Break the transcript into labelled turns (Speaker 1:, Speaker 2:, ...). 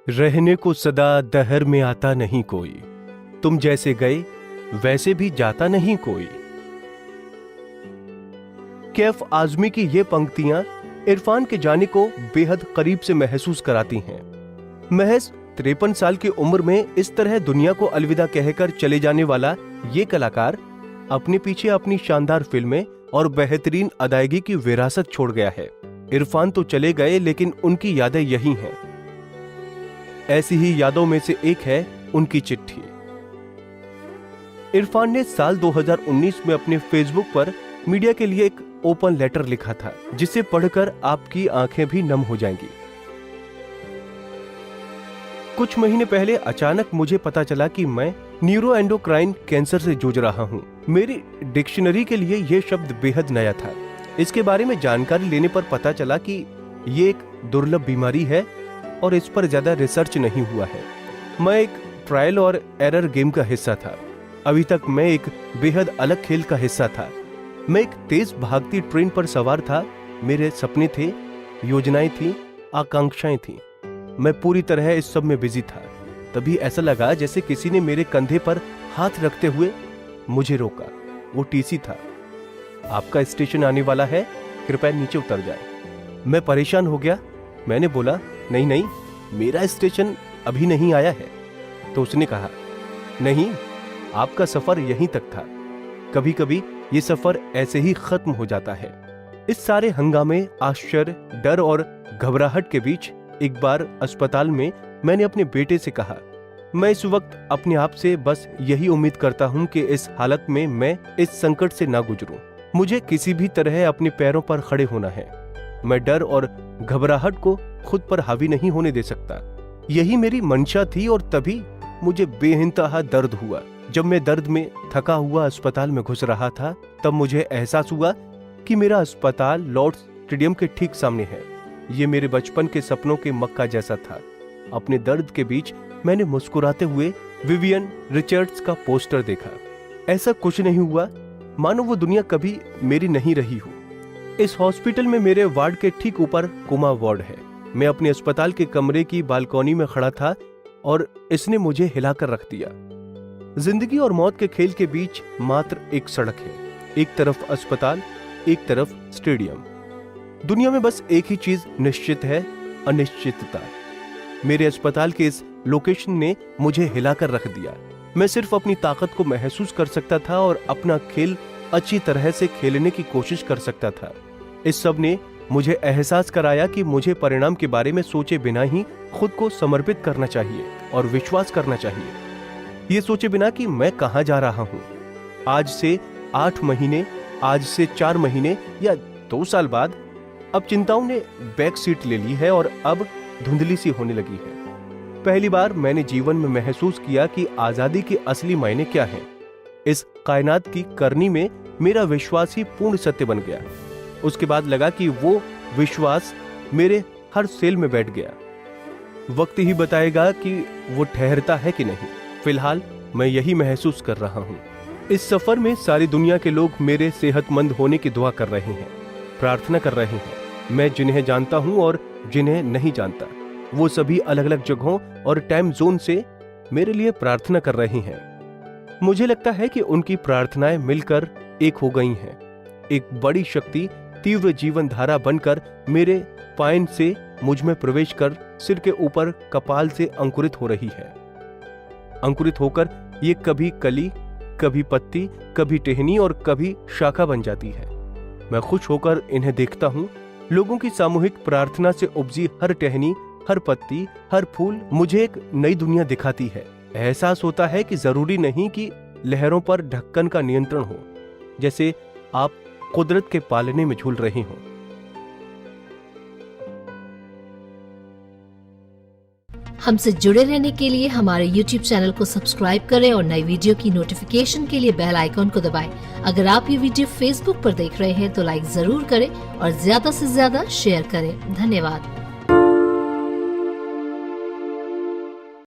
Speaker 1: रहने को सदा दहर में आता नहीं कोई, तुम जैसे गए वैसे भी जाता नहीं कोई। कैफ आजमी की ये पंक्तियां इरफान के जाने को बेहद करीब से महसूस कराती हैं। महज 53 साल की उम्र में इस तरह दुनिया को अलविदा कहकर चले जाने वाला ये कलाकार अपने पीछे अपनी शानदार फिल्में और बेहतरीन अदायगी की विरासत छोड़ गया है। इरफान तो चले गए, लेकिन उनकी यादें यही हैं। ऐसी ही यादों में से एक है उनकी चिट्ठी। इरफान ने साल 2019 में अपने फेसबुक पर मीडिया के लिए एक ओपन लेटर लिखा था, जिसे पढ़कर आपकी आंखें भी नम हो जाएंगी। कुछ महीने पहले अचानक मुझे पता चला कि मैं न्यूरोएंडोक्राइन कैंसर से जूझ रहा हूं। मेरी डिक्शनरी के लिए यह शब्द बेहद नया था। इसके बारे में जानकारी लेने पर पता चला कि यह एक दुर्लभ बीमारी है और इस पर ज्यादा रिसर्च नहीं हुआ है। मैं एक ट्रायल और एरर गेम का हिस्सा था। अभी तक मैं एक बेहद अलग खेल का हिस्सा था। मैं एक तेज भागती ट्रेन पर सवार था। मेरे सपने थे, योजनाएं थी, आकांक्षाएं थी। मैं पूरी तरह इस सब में बिजी था। तभी ऐसा लगा जैसे किसी ने मेरे कंधे पर हाथ रखते हुए मुझे रोका। वो टीसी था। आपका स्टेशन आने वाला है, कृपया नीचे उतर जाए। मैं परेशान हो गया। मैंने बोला, नहीं नहीं, मेरा स्टेशन अभी नहीं आया है। तो उसने कहा, नहीं, आपका सफर यहीं तक था। कभी कभी ये सफर ऐसे ही खत्म हो जाता है। इस सारे हंगामे, आश्चर्य, डर और घबराहट के बीच एक बार अस्पताल में मैंने अपने बेटे से कहा, मैं इस वक्त अपने आप से बस यही उम्मीद करता हूं कि इस हालत में मैं इस संकट से ना गुजरूं। मुझे किसी भी तरह अपने पैरों पर खड़े होना है। मैं डर और घबराहट को खुद पर हावी नहीं होने दे सकता। यही मेरी मंशा थी। और तभी मुझे बेइंतहा दर्द हुआ। जब मैं दर्द में थका हुआ अस्पताल में घुस रहा था, तब मुझे एहसास हुआ कि मेरा अस्पताल लॉर्ड्स स्टेडियम के ठीक सामने है। ये मेरे बचपन के सपनों के मक्का जैसा था। अपने दर्द के बीच मैंने मुस्कुराते हुए विवियन रिचर्ड्स का पोस्टर देखा। ऐसा कुछ नहीं हुआ मानो वो दुनिया कभी मेरी नहीं रही हो। इस हॉस्पिटल में मेरे वार्ड के ठीक ऊपर कोमा वार्ड है। मैं अपने अस्पताल के कमरे की बालकनी में खड़ा था और इसने मुझे हिलाकर रख दिया। जिंदगी और मौत के खेल के बीच मात्र एक सड़क है। एक तरफ अस्पताल, एक तरफ स्टेडियम। दुनिया में बस एक ही चीज निश्चित है, अनिश्चितता। मेरे अस्पताल के इस लोकेशन ने मुझे हिलाकर रख दिया। मैं सिर्फ अपनी ताकत को महसूस कर सकता था और अपना खेल अच्छी तरह से खेलने की कोशिश कर सकता था। इस सब ने मुझे एहसास कराया कि मुझे परिणाम के बारे में सोचे बिना ही खुद को समर्पित करना चाहिए और विश्वास करना चाहिए। ये सोचे बिना कि मैं कहां जा रहा हूं। आज से 8 महीने, आज से 4 महीने या 2 साल बाद अब चिंताओं ने बैक सीट ले ली है और अब धुंधली सी होने लगी है। पहली बार मैंने जीवन में महसूस किया कि आजादी के असली मायने क्या हैं। इस कायनात की करनी में मेरा विश्वास ही पूर्ण सत्य बन गया। उसके बाद लगा कि वो विश्वास मेरे हर सेल में बैठ गया। वक्त ही बताएगा कि वो ठहरता है कि नहीं। फिलहाल मैं यही महसूस कर रहा हूँ। इस सफर में सारी दुनिया के लोग मेरे सेहतमंद होने की दुआ कर रहे हैं, प्रार्थना कर रहे हैं। मैं जिन्हें जानता हूं और जिन्हें नहीं जानता, वो सभी अलग अलग जगहों और टाइम जोन से मेरे लिए प्रार्थना कर रहे हैं। मुझे लगता है कि उनकी प्रार्थनाएं मिलकर एक हो गई हैं। एक बड़ी शक्ति तीव्र जीवन धारा बनकर मेरे पाइन से मुझ में प्रवेश कर सिर के ऊपर कपाल से अंकुरित हो रही है। अंकुरित होकर ये कभी कली, कभी पत्ती, कभी टहनी और कभी शाखा बन जाती है। मैं खुश होकर इन्हें देखता हूँ। लोगों की सामूहिक प्रार्थना से उपजी हर टहनी, हर पत्ती, हर फूल मुझे एक नई दुनिया दिखाती है। एहसास होता है कि जरूरी नहीं कि लहरों पर ढक्कन का नियंत्रण हो, जैसे आप कुदरत के पालने में झूल रहे हो।
Speaker 2: हमसे जुड़े रहने के लिए हमारे YouTube चैनल को सब्सक्राइब करें और नई वीडियो की नोटिफिकेशन के लिए बेल आइकॉन को दबाएं। अगर आप ये वीडियो Facebook पर देख रहे हैं तो लाइक जरूर करें और ज्यादा से ज्यादा शेयर करें। धन्यवाद।